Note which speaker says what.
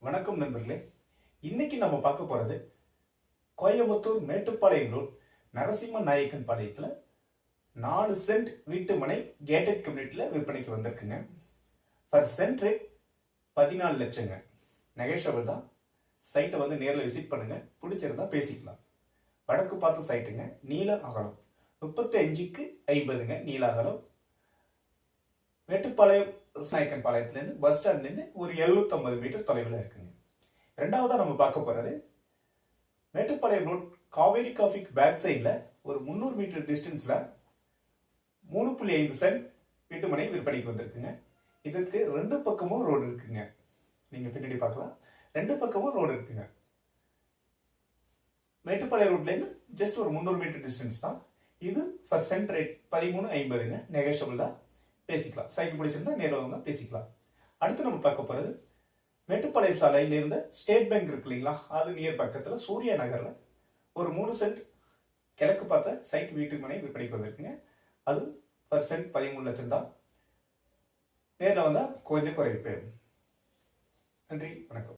Speaker 1: வணக்கம் நண்பர்களே. இன்னைக்கு நம்ம பார்க்க போறது கோயம்புத்தூர் மேட்டுப்பாளையம் ரோட் நரசிம்ம நாயக்கன் பாளையத்துல 4 சென்ட் வீட்டு மனை கேட்டட் கம்யூனிட்டில விற்பனைக்கு வந்திருக்குங்க. Per send rate 14 லட்சங்க. நெகோஷியபிள் தான். சைட்டை வந்து நேரில் விசிட் பண்ணுங்க, பிடிச்சிருந்தா பேசிக்கலாம். வடக்கு பார்த்த சைட்டுங்க. நீள அகலம் 35க்கு 50ங்க. நீள அகலம். மேட்டுப்பாளையம் நாயக்கன் பாளையத்திலேருந்து பஸ் ஸ்டாண்ட்லேருந்து ஒரு 750 மீட்டர் தொலைவில் இருக்குங்க. ரெண்டாவதா நம்ம பார்க்க போறது மேட்டுப்பாளையம் ரோட் காவேரி காஃபிக்கு பேக் சைடில் ஒரு 300 மீட்டர் டிஸ்டன்ஸ்ல 3.5 சென்ட் வீட்டுமனை விற்பனைக்கு வந்திருக்குங்க. இதுக்கு 2 பக்கமும் ரோடு இருக்குங்க. நீங்க பின்னாடி பார்க்கலாம். 2 பக்கமும் ரோடு இருக்குங்க. மேட்டுப்பாளையம் ரோட்லேருந்து ஜஸ்ட் ஒரு 300 மீட்டர் டிஸ்டன்ஸ் தான். இது பர் சென்ட் ரேட் 13.50ங்க. நெகோஷியபிள் தான், பேசிக்கலாம். சைட் பிடிச்சிருந்தா நேரில் வாங்க, பேசிக்கலாம். அடுத்து நம்ம பார்க்க போறது மேட்டுப்பாளையம் சாலையில இருந்த ஸ்டேட் பேங்க் இருக்கு இல்லைங்களா, அது நியர் பக்கத்துல சூர்யா நகர்ல ஒரு 3 சென்ட் கிழக்கு பார்த்த சைட் வீட்டு மனை விற்பனைக்கு வந்திருக்குங்க. அது பர் சென்ட் 13 லட்சம் தான். நேரில் வந்தா கொஞ்சம் குறைவு. நன்றி, வணக்கம்.